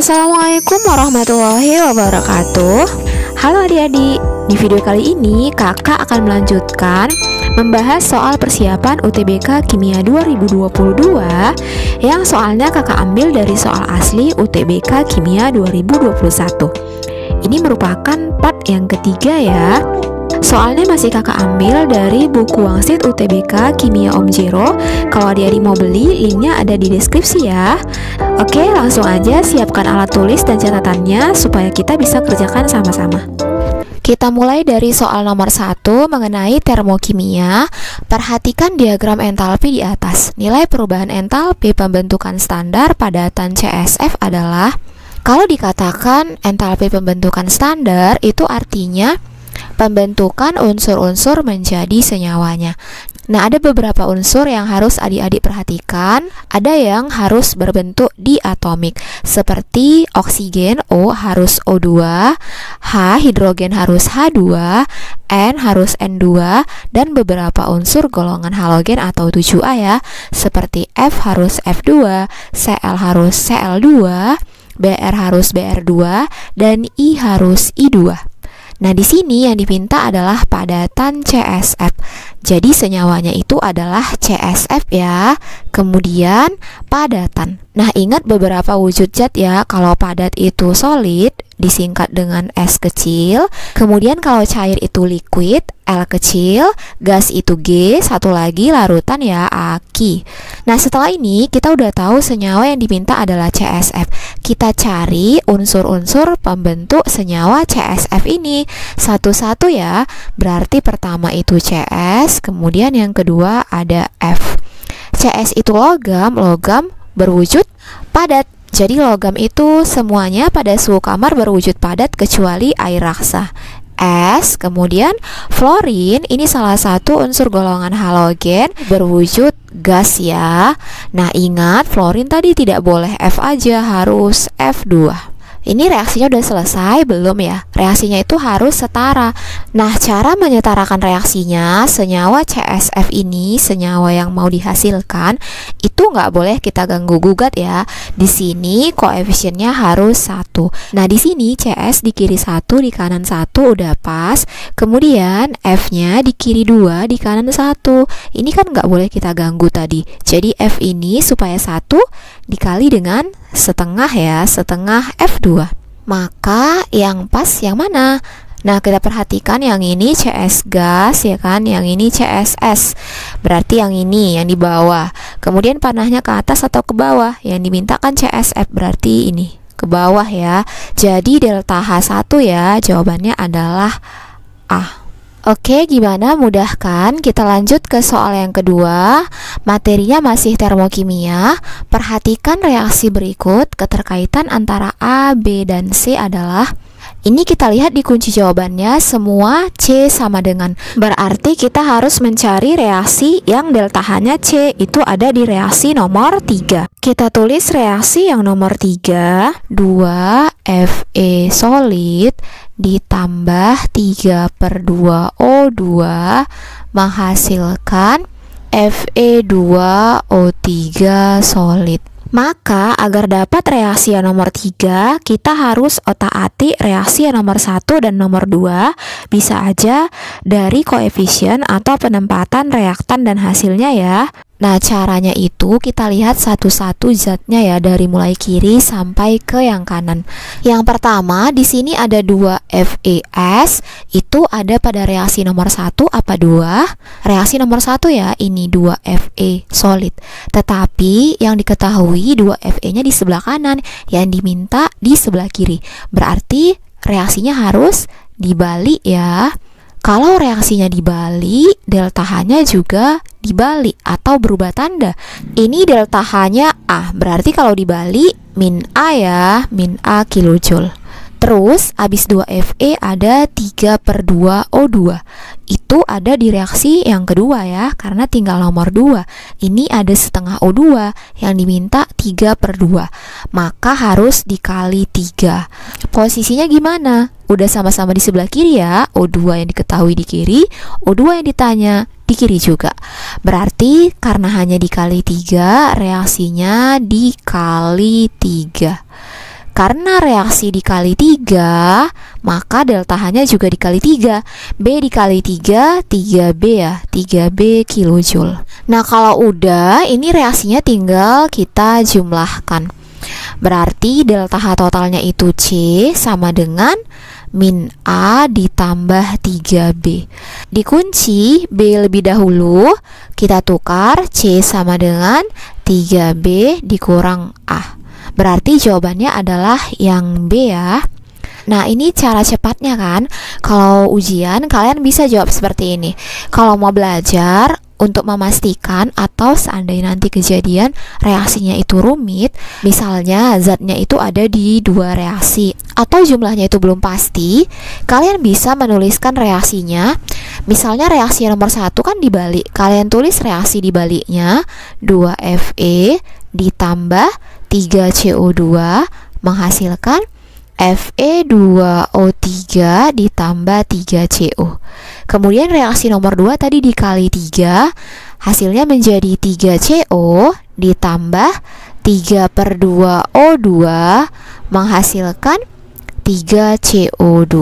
Assalamualaikum warahmatullahi wabarakatuh. Halo adik-adik, di video kali ini kakak akan melanjutkan membahas soal persiapan UTBK Kimia 2022 yang soalnya kakak ambil dari soal asli UTBK Kimia 2021. Ini merupakan part yang ketiga ya. Soalnya masih kakak ambil dari buku Wangsit UTBK Kimia Om Jero. Kalau adik-adik mau beli, linknya ada di deskripsi ya. Oke, langsung aja siapkan alat tulis dan catatannya supaya kita bisa kerjakan sama-sama. Kita mulai dari soal nomor 1 mengenai termokimia. Perhatikan diagram entalpi di atas. Nilai perubahan entalpi pembentukan standar padatan CSF adalah, kalau dikatakan entalpi pembentukan standar itu artinya pembentukan unsur-unsur menjadi senyawanya. Nah, ada beberapa unsur yang harus adik-adik perhatikan. Ada yang harus berbentuk diatomik, seperti oksigen O harus O2, H hidrogen harus H2, N harus N2, dan beberapa unsur golongan halogen atau 7A ya, seperti F harus F2, Cl harus Cl2, Br harus Br2, dan I harus I2. Nah, di sini yang dipinta adalah padatan CSF. Jadi senyawanya itu adalah CSF ya. Kemudian padatan. Nah, ingat beberapa wujud zat ya. Kalau padat itu solid, disingkat dengan S kecil. Kemudian kalau cair itu liquid, L kecil. Gas itu G. Satu lagi larutan ya, Aki. Nah, setelah ini kita udah tahu senyawa yang diminta adalah CSF. Kita cari unsur-unsur pembentuk senyawa CSF ini satu-satu ya. Berarti pertama itu CS, kemudian yang kedua ada F. CS itu logam berwujud padat. Jadi logam itu semuanya pada suhu kamar berwujud padat kecuali air raksa. S, kemudian fluorin, ini salah satu unsur golongan halogen berwujud gas ya. Nah, ingat fluorin tadi tidak boleh F aja, harus F2. Ini reaksinya udah selesai belum ya? Reaksinya itu harus setara. Nah, cara menyetarakan reaksinya, senyawa CSF ini, senyawa yang mau dihasilkan, itu nggak boleh kita ganggu gugat ya. Di sini koefisiennya harus 1. Nah, di sini CS di kiri 1, di kanan 1 udah pas. Kemudian F-nya di kiri 2, di kanan 1. Ini kan nggak boleh kita ganggu tadi. Jadi F ini supaya 1 dikali dengan setengah ya, setengah F2. Maka yang pas yang mana? Nah, kita perhatikan yang ini CS gas ya kan, yang ini CSS. Berarti yang ini yang di bawah. Kemudian panahnya ke atas atau ke bawah? Yang dimintakan CSF berarti ini ke bawah ya. Jadi delta H1 ya, jawabannya adalah A. Oke, gimana? Mudah kan? Kita lanjut ke soal yang kedua. Materinya masih termokimia. Perhatikan reaksi berikut. Keterkaitan antara A, B, dan C adalah, ini kita lihat di kunci jawabannya semua C sama dengan. Berarti kita harus mencari reaksi yang delta H-nya C. Itu ada di reaksi nomor 3. Kita tulis reaksi yang nomor 3. 2 Fe solid ditambah 3/2O2 menghasilkan Fe2O3 solid. Maka agar dapat reaksi yang nomor 3, kita harus otak-atik reaksi yang nomor 1 dan nomor 2. Bisa aja dari koefisien atau penempatan reaktan dan hasilnya ya. Nah, caranya itu kita lihat satu-satu zatnya ya, dari mulai kiri sampai ke yang kanan. Yang pertama, di sini ada 2 FeS, itu ada pada reaksi nomor 1 apa 2? Reaksi nomor 1 ya, ini 2 Fe solid. Tetapi yang diketahui 2 Fe-nya di sebelah kanan, yang diminta di sebelah kiri. Berarti reaksinya harus dibalik ya. Kalau reaksinya dibalik, delta H-nya juga dibalik atau berubah tanda. Ini delta H-nya A, berarti kalau dibalik min A ya, min A kilojoule. Terus habis 2 Fe ada 3/2O2. Itu ada di reaksi yang kedua ya, karena tinggal nomor 2. Ini ada setengah O2 yang diminta 3/2. Maka harus dikali 3. Posisinya gimana? Udah sama-sama di sebelah kiri ya. O2 yang diketahui di kiri, O2 yang ditanya di kiri juga. Berarti karena hanya dikali 3, reaksinya dikali 3. Karena reaksi dikali 3, maka delta H-nya juga dikali 3. B dikali 3, 3B ya, 3B kilojoule. Nah, kalau udah, ini reaksinya tinggal kita jumlahkan. Berarti delta H totalnya itu C sama dengan min A ditambah 3B. Dikunci B lebih dahulu, kita tukar C sama dengan 3B dikurang A. Berarti jawabannya adalah yang B ya. Nah, ini cara cepatnya kan. Kalau ujian kalian bisa jawab seperti ini. Kalau mau belajar untuk memastikan atau seandainya nanti kejadian reaksinya itu rumit, misalnya zatnya itu ada di 2 reaksi atau jumlahnya itu belum pasti, kalian bisa menuliskan reaksinya. Misalnya reaksi nomor 1 kan dibalik, kalian tulis reaksi dibaliknya 2Fe ditambah 3CO2 menghasilkan Fe2O3 ditambah 3CO. Kemudian reaksi nomor 2 tadi dikali 3, hasilnya menjadi 3CO ditambah 3/2O2 menghasilkan 3CO2.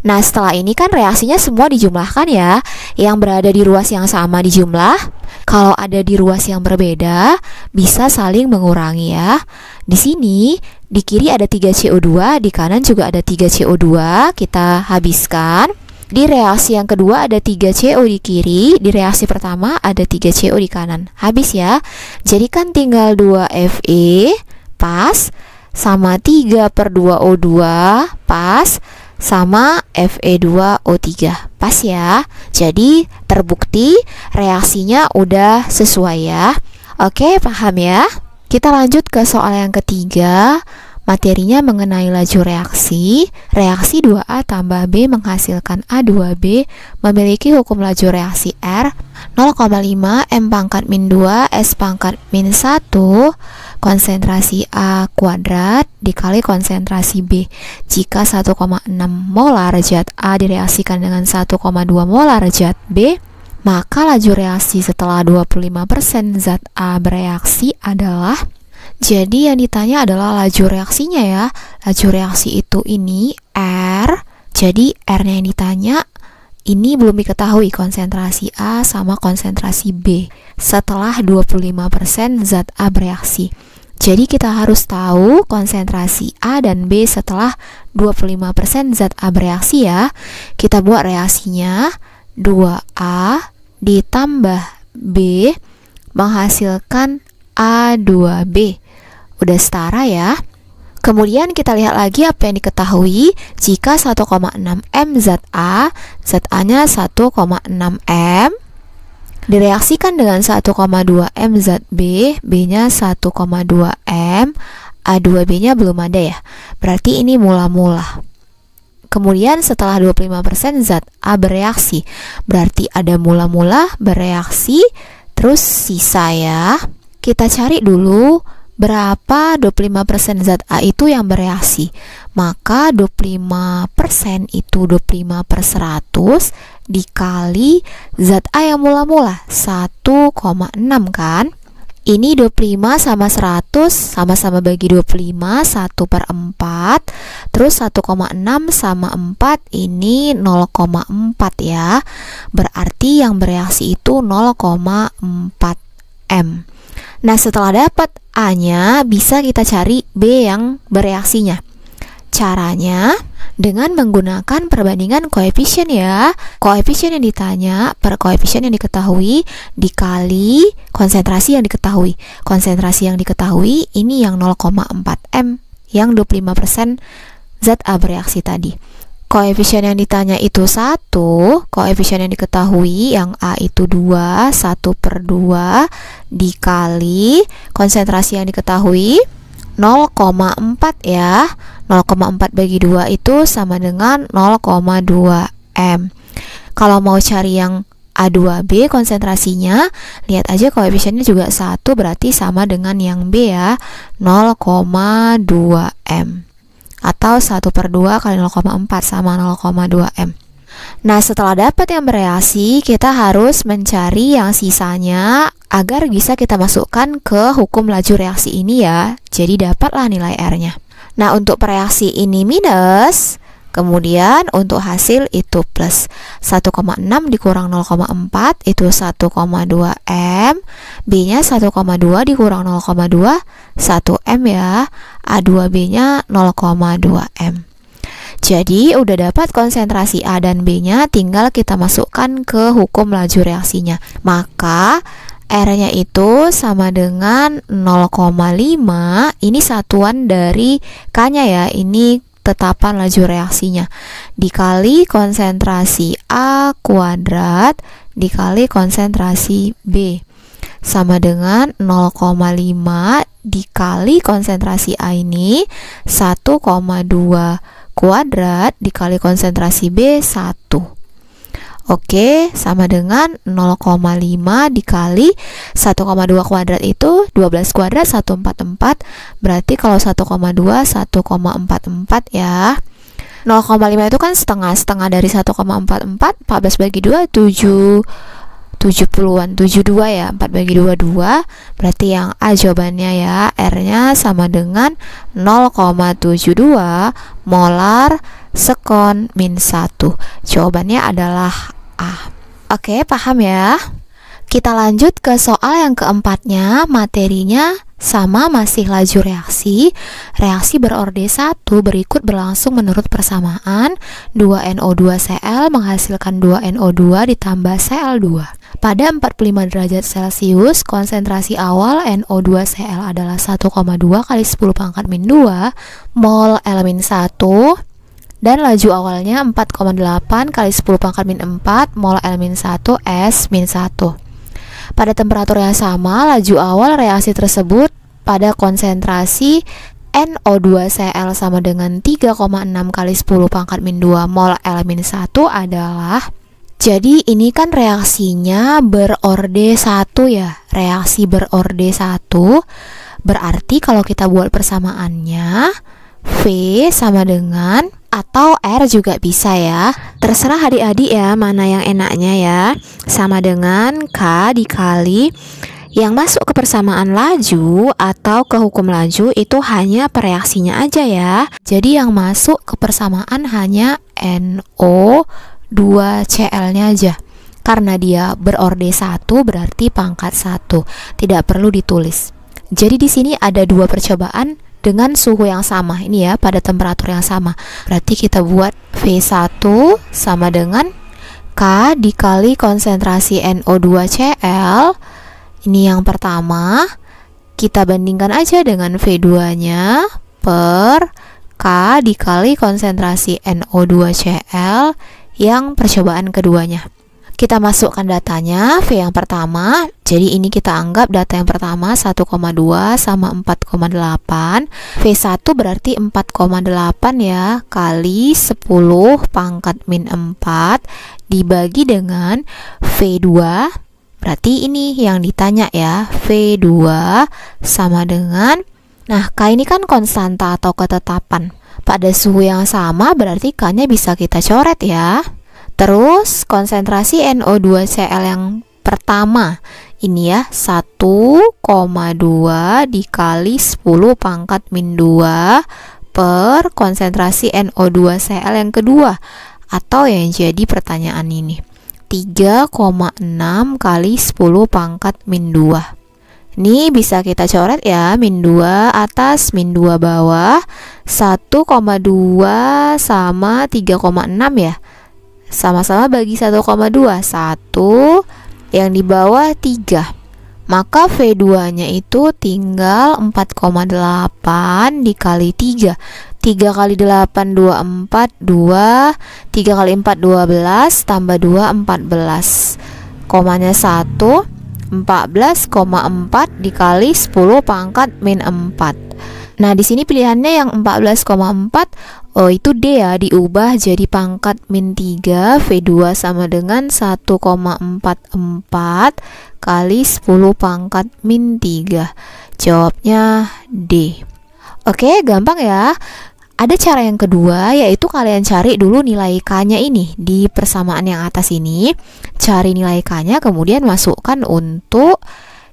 Nah, setelah ini kan reaksinya semua dijumlahkan ya. Yang berada di ruas yang sama dijumlah. Kalau ada di ruas yang berbeda, bisa saling mengurangi ya. Di sini, di kiri ada 3CO2, di kanan juga ada 3CO2, kita habiskan. Di reaksi yang kedua ada 3CO di kiri, di reaksi pertama ada 3CO di kanan. Habis ya. Jadi kan tinggal 2Fe pas sama 3/2O2 pas sama Fe2O3 pas ya. Jadi terbukti reaksinya udah sesuai ya. Oke, paham ya? Kita lanjut ke soal yang ketiga. Materinya mengenai laju reaksi. Reaksi 2A tambah B menghasilkan A2B memiliki hukum laju reaksi R 0,5 M pangkat min 2 S pangkat min 1 konsentrasi A kuadrat dikali konsentrasi B. Jika 1,6 molar zat A direaksikan dengan 1,2 molar zat B, maka laju reaksi setelah 25% zat A bereaksi adalah. Jadi yang ditanya adalah laju reaksinya ya. Laju reaksi itu ini R. Jadi R-nya yang ditanya ini belum diketahui konsentrasi A sama konsentrasi B setelah 25% zat A bereaksi. Jadi kita harus tahu konsentrasi A dan B setelah 25% zat A bereaksi ya. Kita buat reaksinya 2A ditambah B menghasilkan A2B. Udah setara ya. Kemudian kita lihat lagi apa yang diketahui. Jika 1,6 M zat A-nya 1,6 M direaksikan dengan 1,2 M zat B, B-nya 1,2 M, A2B-nya belum ada ya. Berarti ini mula-mula. Kemudian setelah 25% zat A bereaksi, berarti ada mula-mula bereaksi, terus sisa ya. Kita cari dulu berapa 25% zat A itu yang bereaksi. Maka 25% itu 25/100 dikali zat A yang mula-mula 1,6 kan. Ini 25 sama 100 sama-sama bagi 25 1/4. Terus 1,6 sama 4 ini 0,4 ya. Berarti yang bereaksi itu 0,4 M. Nah, setelah dapat A-nya, bisa kita cari B yang bereaksinya. Caranya dengan menggunakan perbandingan koefisien ya. Koefisien yang ditanya per koefisien yang diketahui dikali konsentrasi yang diketahui. Konsentrasi yang diketahui ini yang 0,4 M, yang 25% zat A bereaksi tadi. Koefisien yang ditanya itu 1, koefisien yang diketahui yang A itu 2, 1/2 dikali konsentrasi yang diketahui 0,4 ya. 0,4 bagi 2 itu sama dengan 0,2 M. Kalau mau cari yang A2B konsentrasinya, lihat aja koefisiennya juga 1, berarti sama dengan yang B ya, 0,2 M. Atau 1/2 kali 0,4 sama 0,2 M. Nah, setelah dapat yang bereaksi, kita harus mencari yang sisanya agar bisa kita masukkan ke hukum laju reaksi ini ya. Jadi dapatlah nilai R-nya. Nah, untuk reaksi ini minus, kemudian untuk hasil itu plus. 1,6 dikurang 0,4 itu 1,2 M. B-nya 1,2 dikurang 0,2, 1 M ya. A2B-nya 0,2 M. Jadi udah dapat konsentrasi A dan B-nya, tinggal kita masukkan ke hukum laju reaksinya. Maka R-nya itu sama dengan 0,5. Ini satuan dari K-nya ya. Ini tetapan laju reaksinya. Dikali konsentrasi A kuadrat dikali konsentrasi B. Sama dengan 0,5 dikali konsentrasi A ini 1,2 kuadrat dikali konsentrasi B 1. Oke, sama dengan 0,5 dikali 1,2 kuadrat itu 12 kuadrat 144. Berarti kalau 1,2 1,44 ya. 0,5 itu kan setengah dari 1,44. 14 bagi 2 70-an, 72 ya. 4 bagi 2 2. Berarti yang A jawabannya ya. R-nya sama dengan 0,72 molar sekon min 1. Jawabannya adalah A. Oke, paham ya? Kita lanjut ke soal yang keempatnya. Materinya sama, masih laju reaksi. Reaksi berorde 1 berikut berlangsung menurut persamaan 2NO2Cl menghasilkan 2NO2 ditambah Cl2. Pada 45 derajat Celcius, konsentrasi awal NO2Cl adalah 1,2 kali 10 pangkat min 2 mol L-1, dan laju awalnya 4,8 kali 10 pangkat min 4 mol L-1 S-1. Pada temperatur yang sama, laju awal reaksi tersebut pada konsentrasi NO2Cl sama dengan 3,6 kali 10 pangkat min 2 mol L-1 adalah, jadi ini kan reaksinya berorde 1 ya, reaksi berorde 1. Berarti kalau kita buat persamaannya, V sama dengan, atau R juga bisa ya, terserah adik-adik ya mana yang enaknya ya, sama dengan K dikali yang masuk ke persamaan laju atau ke hukum laju itu hanya pereaksinya aja ya. Jadi yang masuk ke persamaan hanya NO2Cl-nya aja. Karena dia berorde 1 berarti pangkat 1, tidak perlu ditulis. Jadi di sini ada dua percobaan dengan suhu yang sama, ini ya, pada temperatur yang sama. Berarti kita buat V1 sama dengan K dikali konsentrasi NO2Cl. Ini yang pertama, kita bandingkan aja dengan V2-nya per K dikali konsentrasi NO2Cl yang percobaan keduanya. Kita masukkan datanya, V yang pertama, jadi ini kita anggap data yang pertama 1,2 sama 4,8. V1 berarti 4,8 ya, kali 10 pangkat min 4 dibagi dengan V2. Berarti ini yang ditanya ya, V2 sama dengan, nah K ini kan konstanta atau ketetapan. Pada suhu yang sama berarti K-nya bisa kita coret ya. Terus konsentrasi NO2Cl yang pertama ini ya 1,2 dikali 10 pangkat min 2 per konsentrasi NO2Cl yang kedua, atau yang jadi pertanyaan ini 3,6 kali 10 pangkat min 2. Ini bisa kita coret ya, min 2 atas, min 2 bawah. 1,2 sama 3,6 ya, sama-sama bagi 1,2, 1 yang di bawah 3. Maka V2 nya itu tinggal 4,8 dikali 3. 3 kali 8 24, 2, 3 kali 4 12, tambah 2 14. Komanya 1, 14,4 dikali 10 pangkat min 4. Nah, di sini pilihannya yang 14,4. Oh, itu D ya, diubah jadi pangkat min 3. V2 sama dengan 1,44 kali 10 pangkat min 3. Jawabnya D. Oke, gampang ya. Ada cara yang kedua, yaitu kalian cari dulu nilai K-nya ini di persamaan yang atas ini. Cari nilai K-nya, kemudian masukkan untuk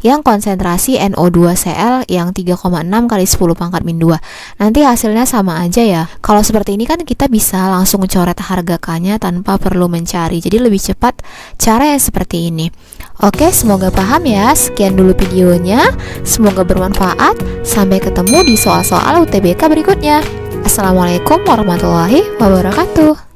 yang konsentrasi NO2Cl yang 3,6 kali 10 pangkat min 2. Nanti hasilnya sama aja ya. Kalau seperti ini kan kita bisa langsung coret harga K-nya tanpa perlu mencari. Jadi lebih cepat cara yang seperti ini. Oke, semoga paham ya. Sekian dulu videonya. Semoga bermanfaat. Sampai ketemu di soal-soal UTBK berikutnya. Assalamualaikum warahmatullahi wabarakatuh.